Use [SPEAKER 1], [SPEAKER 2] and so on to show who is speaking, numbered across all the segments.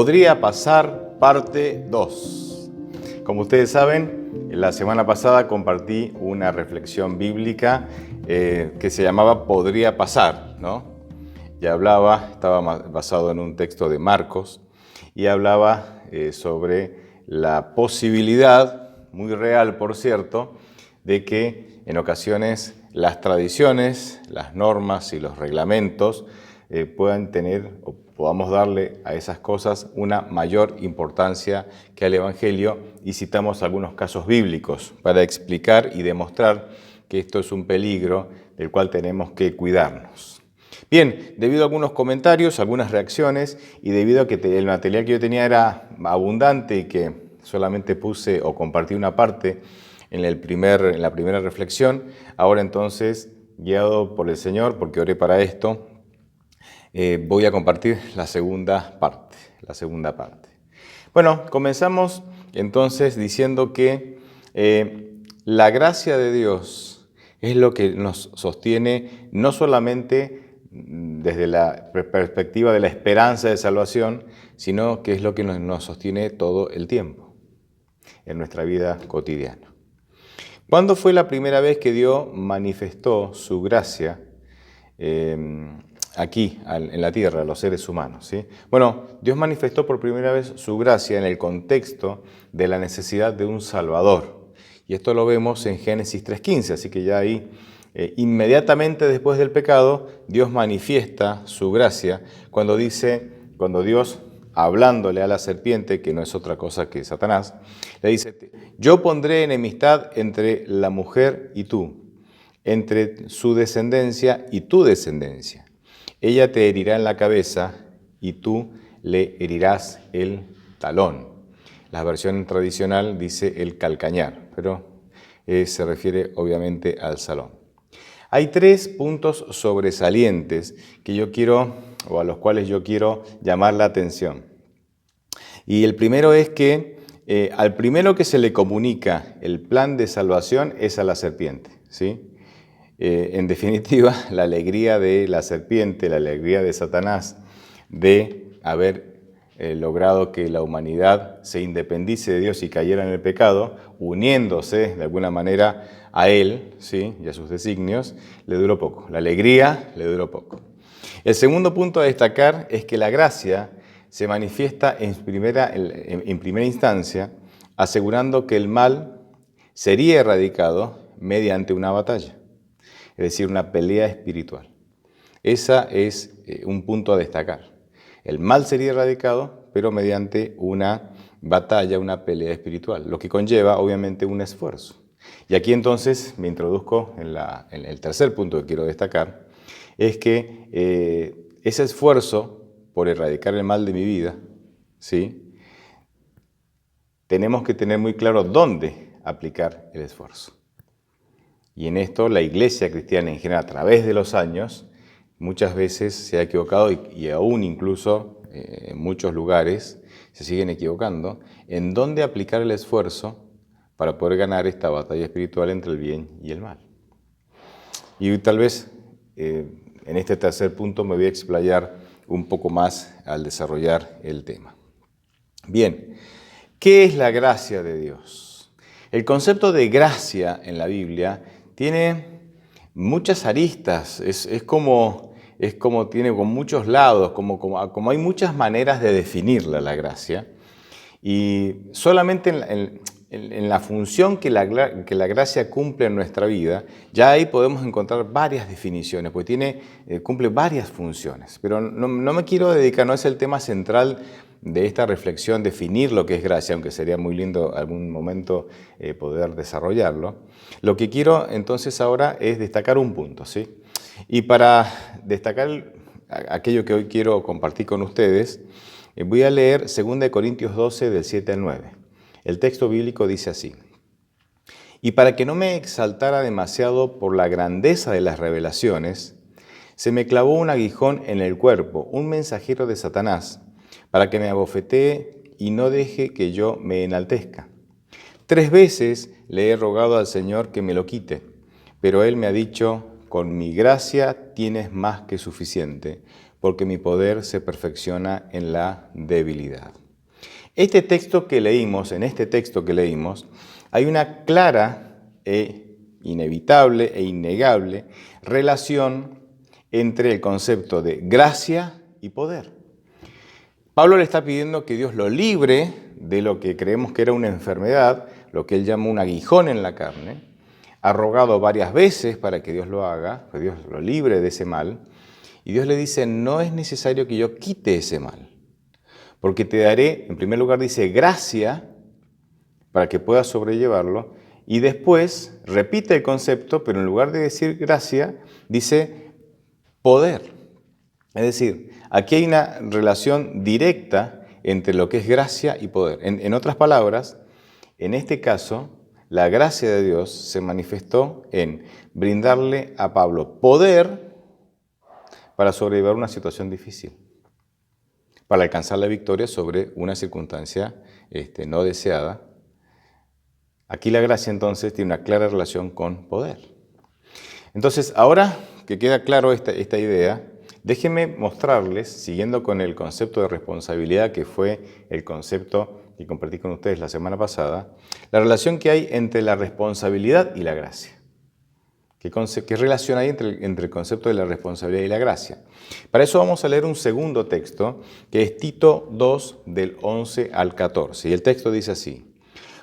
[SPEAKER 1] Podría pasar, parte 2. Como ustedes saben, la semana pasada compartí una reflexión bíblica que se llamaba Podría pasar, ¿no? Y estaba basado en un texto de Marcos, y hablaba sobre la posibilidad, muy real por cierto, de que en ocasiones las tradiciones, las normas y los reglamentos puedan tener o podamos darle a esas cosas una mayor importancia que al Evangelio, y citamos algunos casos bíblicos para explicar y demostrar que esto es un peligro del cual tenemos que cuidarnos. Bien, debido a algunos comentarios, algunas reacciones, y debido a que el material que yo tenía era abundante y que solamente puse o compartí una parte en la primera reflexión, ahora entonces, guiado por el Señor, porque oré para esto, voy a compartir la segunda parte. Bueno, comenzamos entonces diciendo que la gracia de Dios es lo que nos sostiene no solamente desde la perspectiva de la esperanza de salvación, sino que es lo que nos sostiene todo el tiempo en nuestra vida cotidiana. ¿Cuándo fue la primera vez que Dios manifestó su gracia aquí, en la tierra, a los seres humanos? ¿Sí? Bueno, Dios manifestó por primera vez su gracia en el contexto de la necesidad de un Salvador. Y esto lo vemos en Génesis 3:15, así que ya ahí, inmediatamente después del pecado, Dios manifiesta su gracia cuando Dios, hablándole a la serpiente, que no es otra cosa que Satanás, le dice: yo pondré enemistad entre la mujer y tú, entre su descendencia y tu descendencia. Ella te herirá en la cabeza y tú le herirás el talón. La versión tradicional dice el calcañar, pero se refiere obviamente al talón. Hay 3 puntos sobresalientes a los cuales yo quiero llamar la atención. Y el primero es que al primero que se le comunica el plan de salvación es a la serpiente, ¿sí? En definitiva, la alegría de la serpiente, la alegría de Satanás de haber logrado que la humanidad se independice de Dios y cayera en el pecado, uniéndose de alguna manera a Él, ¿sí?, y a sus designios, le duró poco. La alegría le duró poco. El segundo punto a destacar es que la gracia se manifiesta en primera instancia, asegurando que el mal sería erradicado mediante una batalla, es decir, una pelea espiritual. Ese es un punto a destacar. El mal sería erradicado, pero mediante una batalla, una pelea espiritual, lo que conlleva obviamente un esfuerzo. Y aquí entonces me introduzco en el tercer punto que quiero destacar, es que ese esfuerzo por erradicar el mal de mi vida, ¿sí?, tenemos que tener muy claro dónde aplicar el esfuerzo. Y en esto la Iglesia cristiana en general, a través de los años, muchas veces se ha equivocado y aún incluso en muchos lugares se siguen equivocando en dónde aplicar el esfuerzo para poder ganar esta batalla espiritual entre el bien y el mal. Y tal vez en este tercer punto me voy a explayar un poco más al desarrollar el tema. Bien, ¿qué es la gracia de Dios? El concepto de gracia en la Biblia tiene muchas aristas, es como tiene con muchos lados, como hay muchas maneras de definirla la gracia, y solamente en la función que la gracia cumple en nuestra vida, ya ahí podemos encontrar varias definiciones, porque cumple varias funciones. Pero no me quiero dedicar, no es el tema central de esta reflexión, definir lo que es gracia, aunque sería muy lindo algún momento poder desarrollarlo. Lo que quiero entonces ahora es destacar un punto, ¿sí? Y para destacar aquello que hoy quiero compartir con ustedes, voy a leer 2 Corintios 12, del 7 al 9. El texto bíblico dice así: y para que no me exaltara demasiado por la grandeza de las revelaciones, se me clavó un aguijón en el cuerpo, un mensajero de Satanás, para que me abofetee y no deje que yo me enaltezca. 3 veces le he rogado al Señor que me lo quite, pero Él me ha dicho: con mi gracia tienes más que suficiente, porque mi poder se perfecciona en la debilidad. Este texto que leímos, en este texto que leímos, hay una clara e inevitable e innegable relación entre el concepto de gracia y poder. Pablo le está pidiendo que Dios lo libre de lo que creemos que era una enfermedad, lo que él llama un aguijón en la carne. Ha rogado varias veces para que Dios lo haga, que Dios lo libre de ese mal. Y Dios le dice, no es necesario que yo quite ese mal, porque te daré, en primer lugar dice, gracia para que puedas sobrellevarlo. Y después repite el concepto, pero en lugar de decir gracia, dice poder. Es decir, aquí hay una relación directa entre lo que es gracia y poder. En otras palabras, en este caso, la gracia de Dios se manifestó en brindarle a Pablo poder para sobrellevar una situación difícil, para alcanzar la victoria sobre una circunstancia no deseada. Aquí la gracia entonces tiene una clara relación con poder. Entonces, ahora que queda claro esta idea, déjenme mostrarles, siguiendo con el concepto de responsabilidad, que fue el concepto que compartí con ustedes la semana pasada, la relación que hay entre la responsabilidad y la gracia. ¿Qué relación hay entre el concepto de la responsabilidad y la gracia? Para eso vamos a leer un segundo texto, que es Tito 2, del 11 al 14. Y el texto dice así: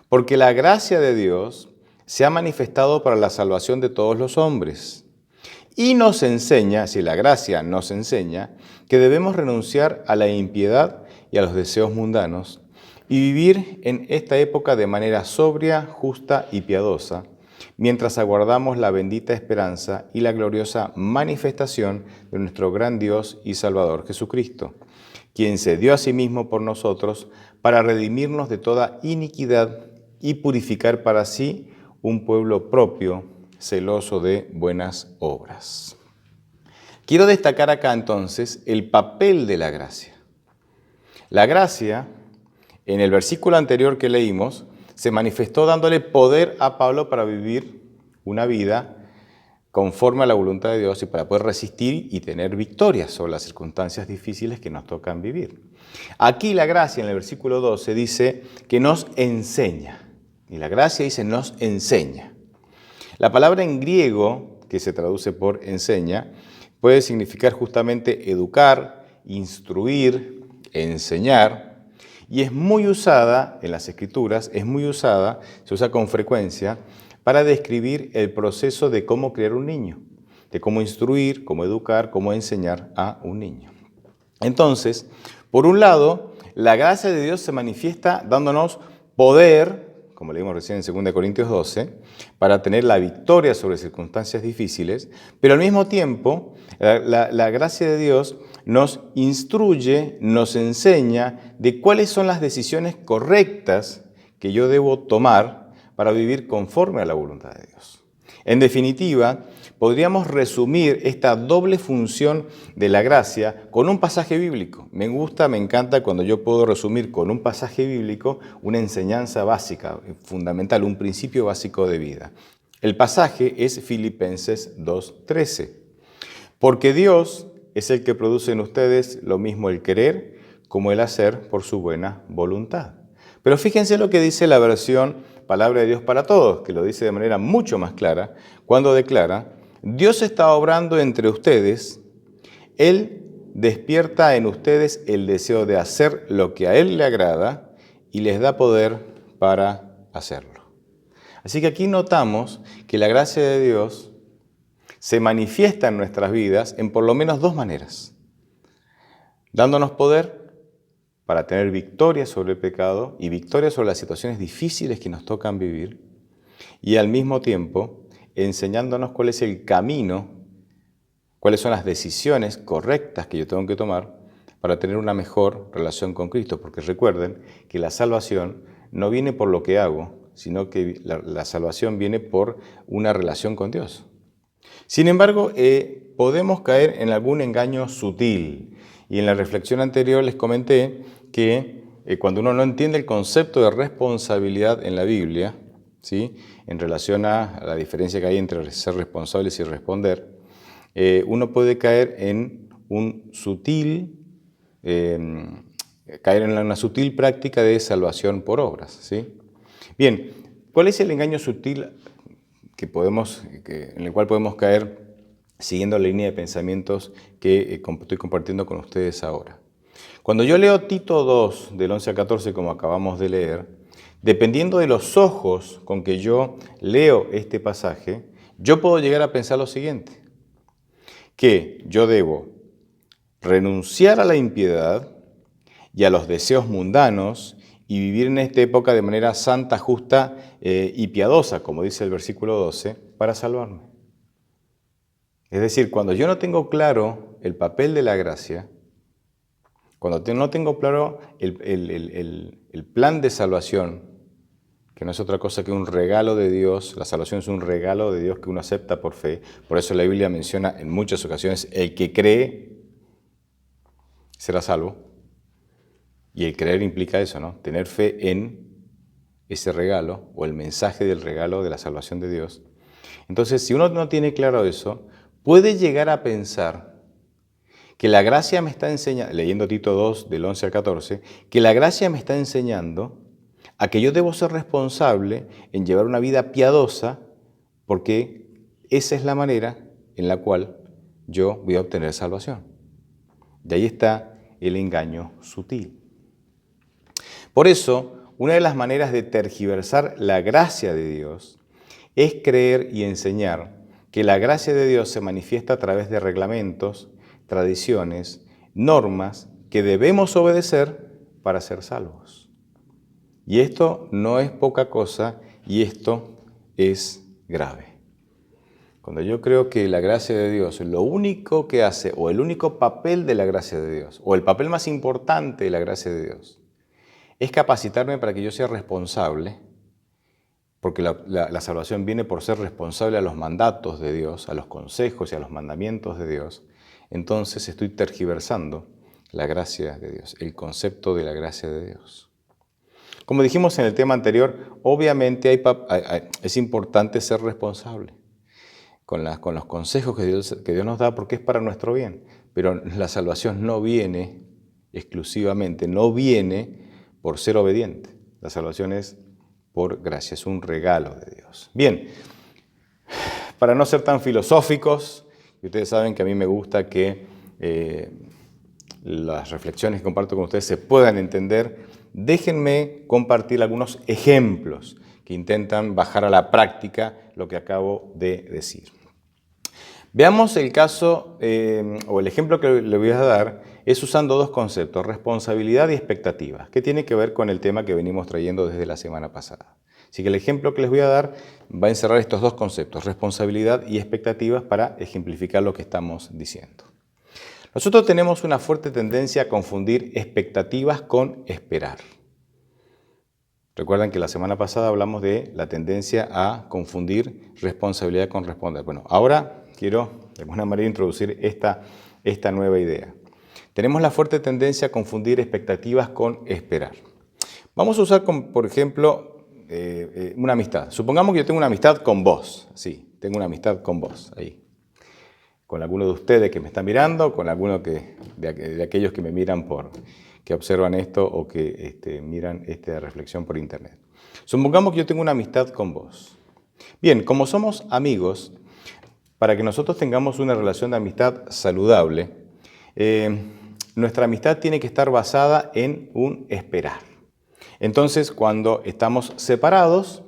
[SPEAKER 1] porque la gracia de Dios se ha manifestado para la salvación de todos los hombres. Y nos enseña, si la gracia nos enseña, que debemos renunciar a la impiedad y a los deseos mundanos y vivir en esta época de manera sobria, justa y piadosa, mientras aguardamos la bendita esperanza y la gloriosa manifestación de nuestro gran Dios y Salvador Jesucristo, quien se dio a sí mismo por nosotros para redimirnos de toda iniquidad y purificar para sí un pueblo propio, celoso de buenas obras. Quiero destacar acá entonces el papel de la gracia. La gracia, en el versículo anterior que leímos, se manifestó dándole poder a Pablo para vivir una vida conforme a la voluntad de Dios y para poder resistir y tener victorias sobre las circunstancias difíciles que nos tocan vivir. Aquí la gracia, en el versículo 12, dice que nos enseña. Y la gracia dice nos enseña. La palabra en griego, que se traduce por enseña, puede significar justamente educar, instruir, enseñar, y es muy usada en las Escrituras, se usa con frecuencia para describir el proceso de cómo criar un niño, de cómo instruir, cómo educar, cómo enseñar a un niño. Entonces, por un lado, la gracia de Dios se manifiesta dándonos poder, como leímos recién en 2 Corintios 12, para tener la victoria sobre circunstancias difíciles, pero al mismo tiempo la gracia de Dios nos instruye, nos enseña de cuáles son las decisiones correctas que yo debo tomar para vivir conforme a la voluntad de Dios. En definitiva, podríamos resumir esta doble función de la gracia con un pasaje bíblico. Me encanta cuando yo puedo resumir con un pasaje bíblico una enseñanza básica, fundamental, un principio básico de vida. El pasaje es Filipenses 2:13. Porque Dios es el que produce en ustedes lo mismo el querer como el hacer por su buena voluntad. Pero fíjense lo que dice la versión Palabra de Dios para Todos, que lo dice de manera mucho más clara, cuando declara: Dios está obrando entre ustedes, Él despierta en ustedes el deseo de hacer lo que a Él le agrada y les da poder para hacerlo. Así que aquí notamos que la gracia de Dios se manifiesta en nuestras vidas en por lo menos dos maneras: dándonos poder para tener victoria sobre el pecado y victoria sobre las situaciones difíciles que nos tocan vivir, y al mismo tiempo enseñándonos cuál es el camino, cuáles son las decisiones correctas que yo tengo que tomar para tener una mejor relación con Cristo. Porque recuerden que la salvación no viene por lo que hago, sino que la salvación viene por una relación con Dios. Sin embargo, podemos caer en algún engaño sutil. Y en la reflexión anterior les comenté que cuando uno no entiende el concepto de responsabilidad en la Biblia, ¿sí?, en relación a la diferencia que hay entre ser responsables y responder, uno puede caer en caer en una sutil práctica de salvación por obras, ¿sí? Bien, ¿cuál es el engaño sutil en el cual podemos caer siguiendo la línea de pensamientos que estoy compartiendo con ustedes ahora? Cuando yo leo Tito 2, del 11 al 14, como acabamos de leer, dependiendo de los ojos con que yo leo este pasaje, yo puedo llegar a pensar lo siguiente, que yo debo renunciar a la impiedad y a los deseos mundanos y vivir en esta época de manera santa, justa y piadosa, como dice el versículo 12, para salvarme. Es decir, cuando yo no tengo claro el papel de la gracia, cuando no tengo claro el plan de salvación, que no es otra cosa que un regalo de Dios, la salvación es un regalo de Dios que uno acepta por fe, por eso la Biblia menciona en muchas ocasiones, el que cree será salvo. Y el creer implica eso, ¿no? Tener fe en ese regalo o el mensaje del regalo de la salvación de Dios. Entonces, si uno no tiene claro eso, puede llegar a pensar que la gracia me está enseñando, leyendo Tito 2 del 11 al 14, que la gracia me está enseñando a que yo debo ser responsable en llevar una vida piadosa porque esa es la manera en la cual yo voy a obtener salvación. De ahí está el engaño sutil. Por eso, una de las maneras de tergiversar la gracia de Dios es creer y enseñar que la gracia de Dios se manifiesta a través de reglamentos, tradiciones, normas que debemos obedecer para ser salvos. Y esto no es poca cosa y esto es grave. Cuando yo creo que la gracia de Dios, lo único que hace, o el único papel de la gracia de Dios, o el papel más importante de la gracia de Dios, es capacitarme para que yo sea responsable, porque la salvación viene por ser responsable a los mandatos de Dios, a los consejos y a los mandamientos de Dios. Entonces estoy tergiversando la gracia de Dios, el concepto de la gracia de Dios. Como dijimos en el tema anterior, obviamente es importante ser responsable con los consejos que Dios nos da porque es para nuestro bien, pero la salvación no viene exclusivamente, no viene por ser obediente. La salvación es por gracia, es un regalo de Dios. Bien, para no ser tan filosóficos, y ustedes saben que a mí me gusta que las reflexiones que comparto con ustedes se puedan entender, déjenme compartir algunos ejemplos que intentan bajar a la práctica lo que acabo de decir. Veamos el caso o el ejemplo que le voy a dar es usando dos conceptos, responsabilidad y expectativas, que tiene que ver con el tema que venimos trayendo desde la semana pasada. Así que el ejemplo que les voy a dar va a encerrar estos dos conceptos, responsabilidad y expectativas, para ejemplificar lo que estamos diciendo. Nosotros tenemos una fuerte tendencia a confundir expectativas con esperar. Recuerdan que la semana pasada hablamos de la tendencia a confundir responsabilidad con responder. Bueno, ahora quiero de alguna manera introducir esta nueva idea. Tenemos la fuerte tendencia a confundir expectativas con esperar. Vamos a usar, por ejemplo, una amistad. Supongamos que yo tengo una amistad con vos. Sí, tengo una amistad con vos, ahí. Con alguno de ustedes que me están mirando, con alguno de aquellos que me miran que observan esto o que miran esta reflexión por internet. Supongamos que yo tengo una amistad con vos. Bien, como somos amigos, para que nosotros tengamos una relación de amistad saludable, nuestra amistad tiene que estar basada en un esperar. Entonces, cuando estamos separados,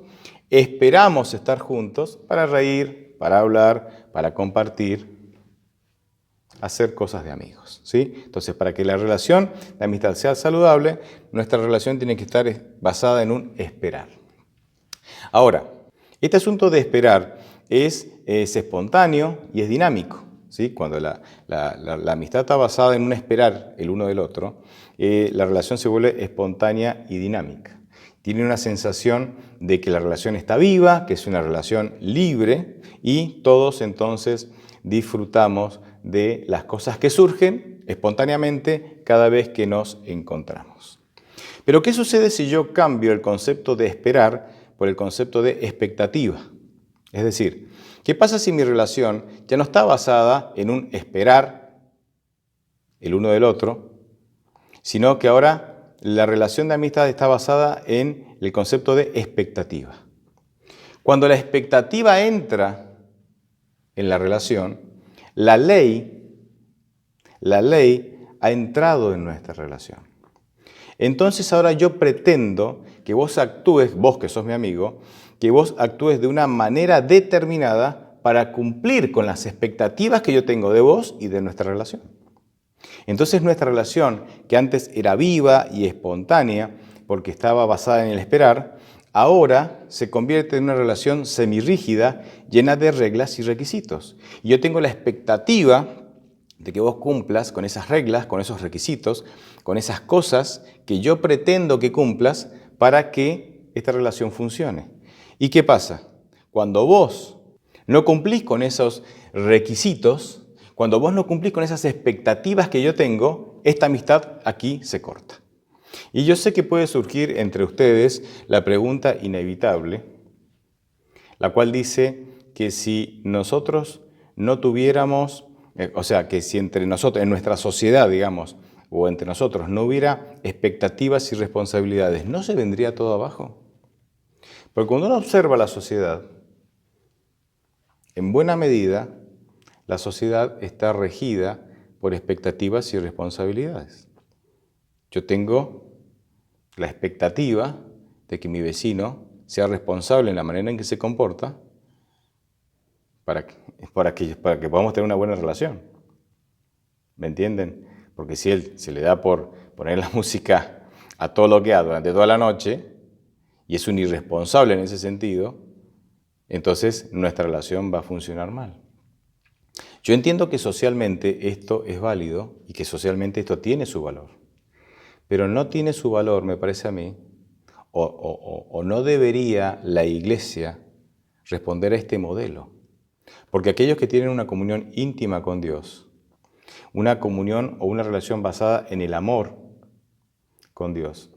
[SPEAKER 1] esperamos estar juntos para reír, para hablar, para compartir, hacer cosas de amigos, ¿sí? Entonces, para que la relación de amistad sea saludable, nuestra relación tiene que estar basada en un esperar. Ahora, este asunto de esperar es espontáneo y es dinámico, ¿sí? Cuando la amistad está basada en un esperar el uno del otro, la relación se vuelve espontánea y dinámica. Tiene una sensación de que la relación está viva, que es una relación libre y todos entonces disfrutamos de las cosas que surgen espontáneamente cada vez que nos encontramos. Pero ¿qué sucede si yo cambio el concepto de esperar por el concepto de expectativa? Es decir, ¿qué pasa si mi relación ya no está basada en un esperar, el uno del otro, sino que ahora la relación de amistad está basada en el concepto de expectativa. Cuando la expectativa entra en la relación, la ley ha entrado en nuestra relación. Entonces ahora yo pretendo que vos actúes, vos que sos mi amigo, que vos actúes de una manera determinada para cumplir con las expectativas que yo tengo de vos y de nuestra relación. Entonces nuestra relación, que antes era viva y espontánea, porque estaba basada en el esperar, ahora se convierte en una relación semirrígida, llena de reglas y requisitos. Y yo tengo la expectativa de que vos cumplas con esas reglas, con esos requisitos, con esas cosas que yo pretendo que cumplas para que esta relación funcione. ¿Y qué pasa? Cuando vos no cumplís con esos requisitos, cuando vos no cumplís con esas expectativas que yo tengo, esta amistad aquí se corta. Y yo sé que puede surgir entre ustedes la pregunta inevitable, la cual dice que si nosotros no tuviéramos, o sea, que si entre nosotros, en nuestra sociedad, digamos, o entre nosotros no hubiera expectativas y responsabilidades, ¿no se vendría todo abajo? Porque cuando uno observa la sociedad, en buena medida, la sociedad está regida por expectativas y responsabilidades. Yo tengo la expectativa de que mi vecino sea responsable en la manera en que se comporta para que podamos tener una buena relación. ¿Me entienden? Porque si él se le da por poner la música a todo lo que da durante toda la noche y es un irresponsable en ese sentido, entonces nuestra relación va a funcionar mal. Yo entiendo que socialmente esto es válido y que socialmente esto tiene su valor, pero no tiene su valor, me parece a mí, o no debería la Iglesia responder a este modelo. Porque aquellos que tienen una comunión íntima con Dios, una comunión o una relación basada en el amor con Dios,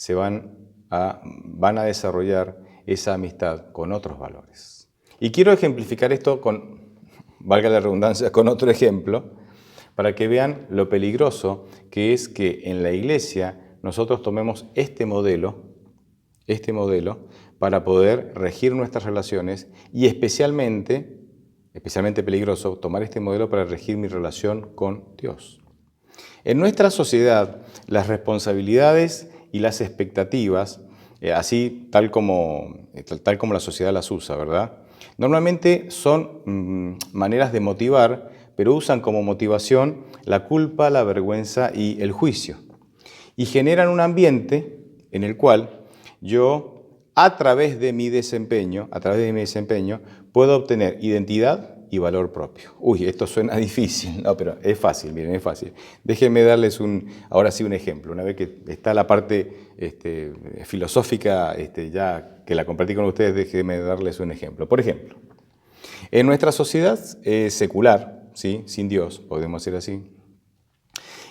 [SPEAKER 1] van a desarrollar esa amistad con otros valores. Y quiero ejemplificar esto con, valga la redundancia, con otro ejemplo, para que vean lo peligroso que es que en la Iglesia nosotros tomemos este modelo para poder regir nuestras relaciones y especialmente peligroso tomar este modelo para regir mi relación con Dios. En nuestra sociedad, las responsabilidades y las expectativas, así tal como la sociedad las usa, ¿verdad? Normalmente son maneras de motivar, pero usan como motivación la culpa, la vergüenza y el juicio. Y generan un ambiente en el cual yo, a través de mi desempeño, puedo obtener identidad y valor propio. Uy, esto suena difícil, no, pero es fácil, miren, es fácil. Déjenme darles ahora sí un ejemplo. Una vez que está la parte filosófica, ya que la compartí con ustedes, déjenme darles un ejemplo. Por ejemplo, en nuestra sociedad secular, ¿sí? Sin Dios, podemos decir así,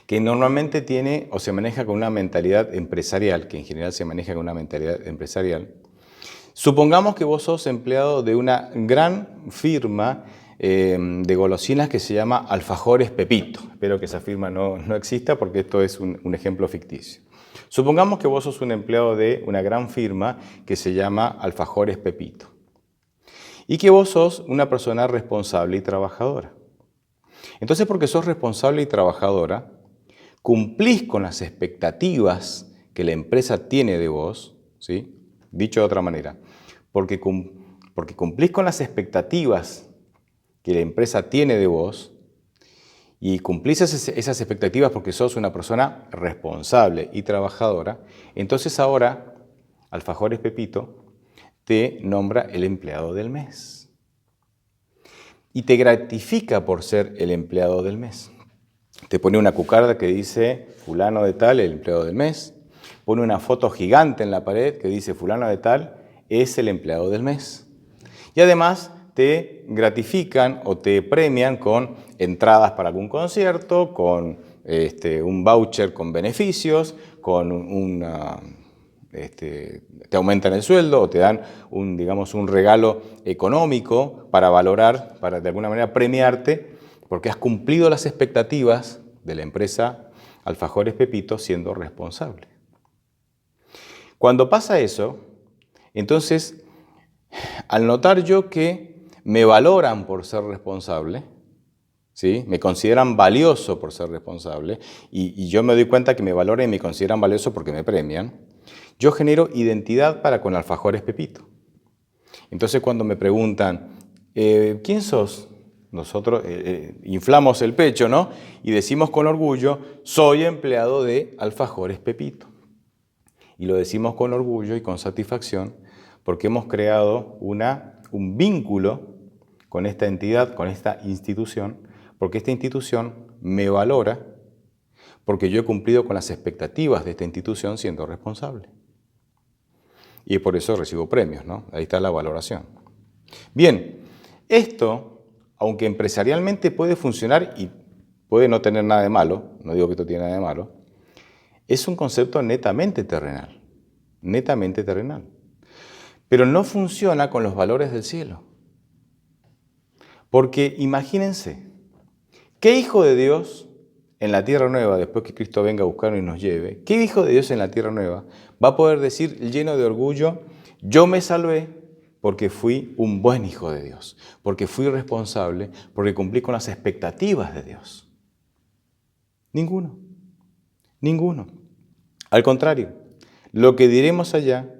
[SPEAKER 1] que normalmente tiene o se maneja con una mentalidad empresarial, que en general se maneja con una mentalidad empresarial. Supongamos que vos sos empleado de una gran firma de golosinas que se llama Alfajores Pepito. Espero que esa firma no exista porque esto es un ejemplo ficticio. Supongamos que vos sos un empleado de una gran firma que se llama Alfajores Pepito y que vos sos una persona responsable y trabajadora. Entonces, porque sos responsable y trabajadora, cumplís con las expectativas que la empresa tiene de vos, ¿sí? Dicho de otra manera, porque cumplís con las expectativas que la empresa tiene de vos y cumplís esas expectativas porque sos una persona responsable y trabajadora, entonces ahora Alfajores Pepito te nombra el empleado del mes y te gratifica por ser el empleado del mes. Te pone una cucarda que dice fulano de tal, el empleado del mes. Pone una foto gigante en la pared que dice fulano de tal es el empleado del mes. Y además te gratifican o te premian con entradas para algún concierto, con un voucher con beneficios, con te aumentan el sueldo o te dan un regalo económico para valorar, para de alguna manera premiarte, porque has cumplido las expectativas de la empresa Alfajores Pepito siendo responsable. Cuando pasa eso, entonces, al notar yo que me valoran por ser responsable, ¿sí? Me consideran valioso por ser responsable, y yo me doy cuenta que me valoran y me consideran valioso porque me premian, yo genero identidad para con Alfajores Pepito. Entonces, cuando me preguntan, ¿quién sos? Nosotros inflamos el pecho, ¿no? Y decimos con orgullo, soy empleado de Alfajores Pepito. Y lo decimos con orgullo y con satisfacción porque hemos creado un vínculo con esta entidad, con esta institución, porque esta institución me valora, porque yo he cumplido con las expectativas de esta institución siendo responsable. Y por eso recibo premios, ¿no? Ahí está la valoración. Bien, esto, aunque empresarialmente puede funcionar y puede no tener nada de malo, no digo que esto tiene nada de malo, es un concepto netamente terrenal, netamente terrenal. Pero no funciona con los valores del cielo. Porque imagínense, ¿qué hijo de Dios en la tierra nueva, después que Cristo venga a buscarnos y nos lleve, qué hijo de Dios en la tierra nueva va a poder decir lleno de orgullo, yo me salvé porque fui un buen hijo de Dios, porque fui responsable, porque cumplí con las expectativas de Dios? Ninguno, ninguno. Al contrario, lo que diremos allá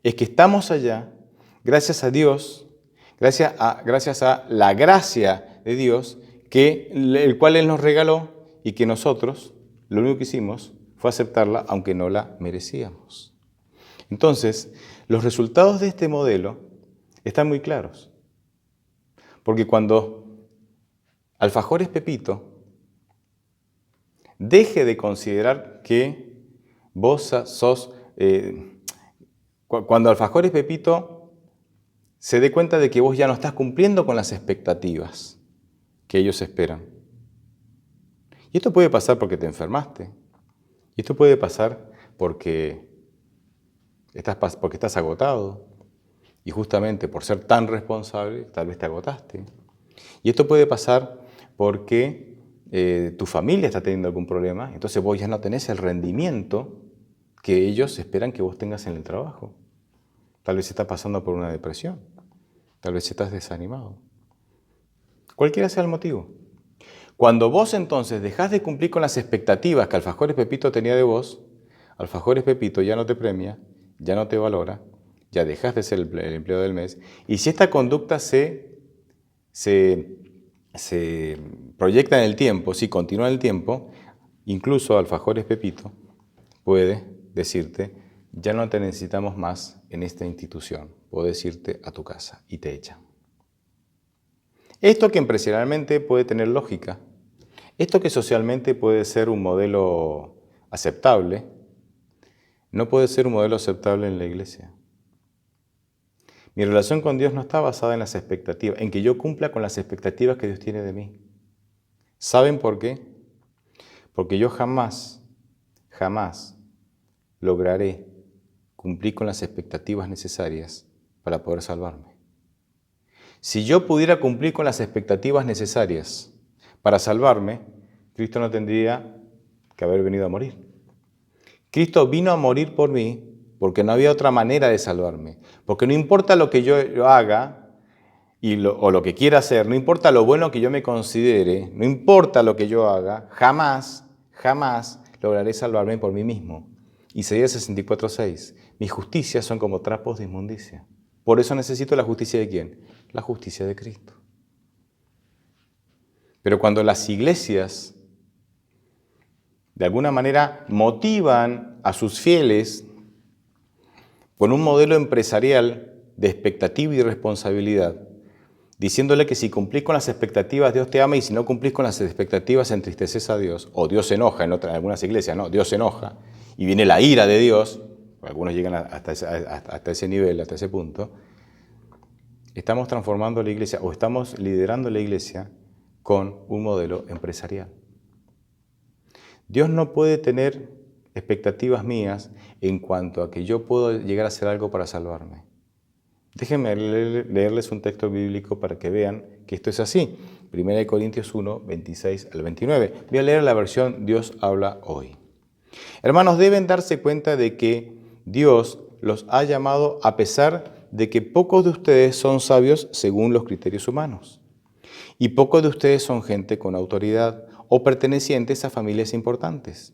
[SPEAKER 1] es que estamos allá gracias a Dios, gracias a la gracia de Dios, el cual Él nos regaló y que nosotros lo único que hicimos fue aceptarla aunque no la merecíamos. Entonces, los resultados de este modelo están muy claros. Porque cuando Alfajores Pepito deje de considerar que vos sos... cuando Alfajores Pepito se dé cuenta de que vos ya no estás cumpliendo con las expectativas que ellos esperan. Y esto puede pasar porque te enfermaste. Y esto puede pasar porque estás agotado. Y justamente por ser tan responsable, tal vez te agotaste. Y esto puede pasar porque tu familia está teniendo algún problema. Entonces vos ya no tenés el rendimiento que ellos esperan que vos tengas en el trabajo. Tal vez estás pasando por una depresión. Tal vez estás desanimado. Cualquiera sea el motivo. Cuando vos entonces dejás de cumplir con las expectativas que Alfajores Pepito tenía de vos, Alfajores Pepito ya no te premia, ya no te valora, ya dejás de ser el empleado del mes. Y si esta conducta se proyecta en el tiempo, si continúa en el tiempo, incluso Alfajores Pepito puede decirte, ya no te necesitamos más en esta institución, puedes irte a tu casa y te echan. Esto que empresarialmente puede tener lógica, esto que socialmente puede ser un modelo aceptable, no puede ser un modelo aceptable en la iglesia. Mi relación con Dios no está basada en las expectativas, en que yo cumpla con las expectativas que Dios tiene de mí. ¿Saben por qué? Porque yo jamás lograré cumplir con las expectativas necesarias para poder salvarme. Si yo pudiera cumplir con las expectativas necesarias para salvarme, Cristo no tendría que haber venido a morir. Cristo vino a morir por mí porque no había otra manera de salvarme. Porque no importa lo que yo haga o lo que quiera hacer, no importa lo bueno que yo me considere, no importa lo que yo haga, jamás lograré salvarme por mí mismo. Isaías 64:6. Mis justicias son como trapos de inmundicia. Por eso necesito la justicia de ¿quién? La justicia de Cristo. Pero cuando las iglesias de alguna manera motivan a sus fieles con un modelo empresarial de expectativa y responsabilidad, diciéndole que si cumplís con las expectativas Dios te ama y si no cumplís con las expectativas entristeces a Dios, o Dios se enoja, en algunas iglesias, no, Dios se enoja y viene la ira de Dios, algunos llegan hasta ese nivel, hasta ese punto, estamos transformando la iglesia o estamos liderando la iglesia con un modelo empresarial. Dios no puede tener expectativas mías en cuanto a que yo puedo llegar a hacer algo para salvarme. Déjenme leerles un texto bíblico para que vean que esto es así. 1 Corintios 1, 26 al 29. Voy a leer la versión Dios habla hoy. Hermanos, deben darse cuenta de que Dios los ha llamado a pesar de que pocos de ustedes son sabios según los criterios humanos. Y pocos de ustedes son gente con autoridad o pertenecientes a familias importantes.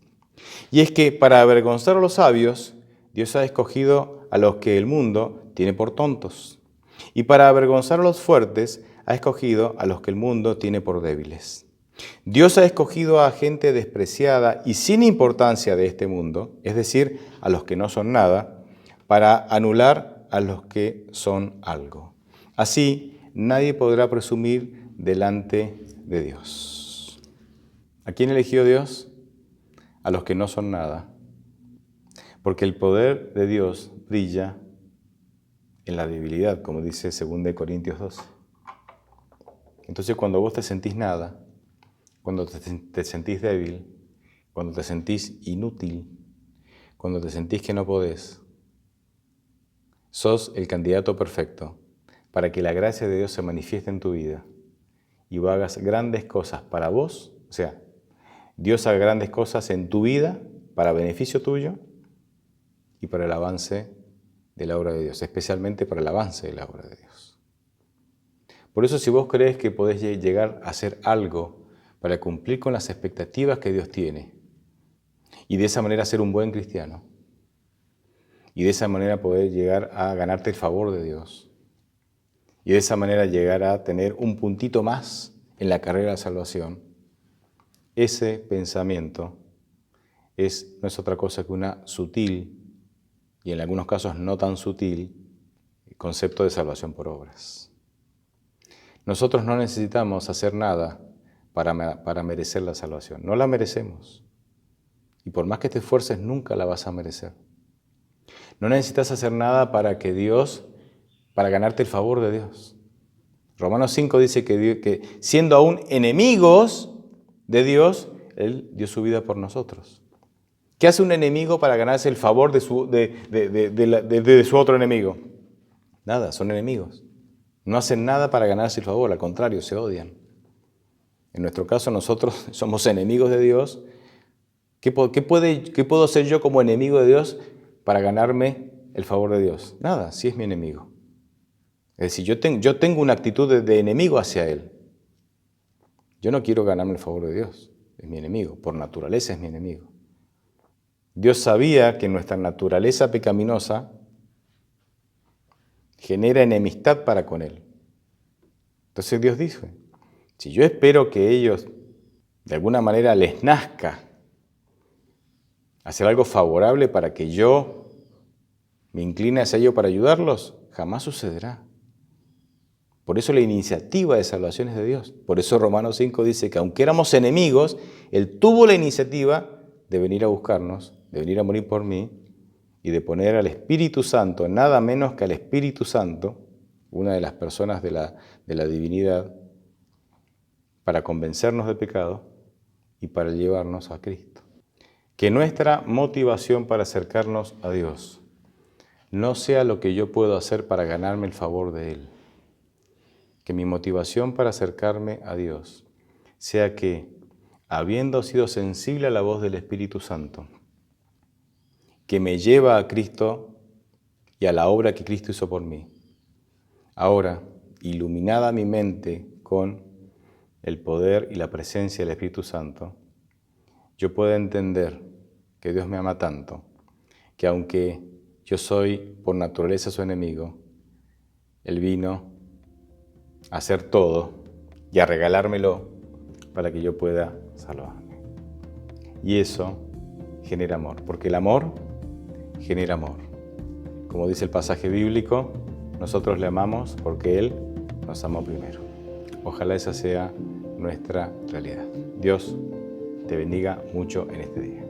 [SPEAKER 1] Y es que para avergonzar a los sabios, Dios ha escogido a los que el mundo tiene por tontos. Y para avergonzar a los fuertes, ha escogido a los que el mundo tiene por débiles. Dios ha escogido a gente despreciada y sin importancia de este mundo, es decir, a los que no son nada, para anular a los que son algo. Así, nadie podrá presumir delante de Dios. ¿A quién eligió Dios? A los que no son nada. Porque el poder de Dios brilla en la debilidad, como dice 2 Corintios 12. Entonces, cuando vos te sentís nada, cuando te sentís débil, cuando te sentís inútil, cuando te sentís que no podés, sos el candidato perfecto para que la gracia de Dios se manifieste en tu vida y vos hagas grandes cosas para vos, o sea, Dios haga grandes cosas en tu vida para beneficio tuyo y para el avance de la obra de Dios, especialmente para el avance de la obra de Dios. Por eso, si vos crees que podés llegar a hacer algo para cumplir con las expectativas que Dios tiene y de esa manera ser un buen cristiano y de esa manera poder llegar a ganarte el favor de Dios y de esa manera llegar a tener un puntito más en la carrera de la salvación, ese pensamiento no es otra cosa que una sutil y en algunos casos no tan sutil concepto de salvación por obras. Nosotros no necesitamos hacer nada para merecer la salvación. No la merecemos. Y por más que te esfuerces, nunca la vas a merecer. No necesitas hacer nada para ganarte el favor de Dios. Romanos 5 dice que siendo aún enemigos de Dios, Él dio su vida por nosotros. ¿Qué hace un enemigo para ganarse el favor de su otro enemigo? Nada, son enemigos. No hacen nada para ganarse el favor, al contrario, se odian. En nuestro caso, nosotros somos enemigos de Dios. ¿Qué puedo hacer yo como enemigo de Dios para ganarme el favor de Dios? Nada, si es mi enemigo. Es decir, yo tengo una actitud de enemigo hacia Él. Yo no quiero ganarme el favor de Dios, es mi enemigo, por naturaleza es mi enemigo. Dios sabía que nuestra naturaleza pecaminosa genera enemistad para con Él. Entonces Dios dijo, si yo espero que ellos de alguna manera les nazca hacer algo favorable para que yo me incline hacia ello para ayudarlos, jamás sucederá. Por eso la iniciativa de salvación es de Dios. Por eso Romanos 5 dice que aunque éramos enemigos, Él tuvo la iniciativa de venir a buscarnos, de venir a morir por mí y de poner al Espíritu Santo, nada menos que al Espíritu Santo, una de las personas de la divinidad, para convencernos de pecado y para llevarnos a Cristo. Que nuestra motivación para acercarnos a Dios no sea lo que yo puedo hacer para ganarme el favor de Él. Que mi motivación para acercarme a Dios sea que, habiendo sido sensible a la voz del Espíritu Santo, que me lleva a Cristo y a la obra que Cristo hizo por mí, ahora, iluminada mi mente con el poder y la presencia del Espíritu Santo, yo pueda entender que Dios me ama tanto, que aunque yo soy por naturaleza su enemigo, Él vino a hacer todo y a regalármelo para que yo pueda salvarme. Y eso genera amor, porque el amor genera amor. Como dice el pasaje bíblico, nosotros le amamos porque Él nos amó primero. Ojalá esa sea nuestra realidad. Dios te bendiga mucho en este día.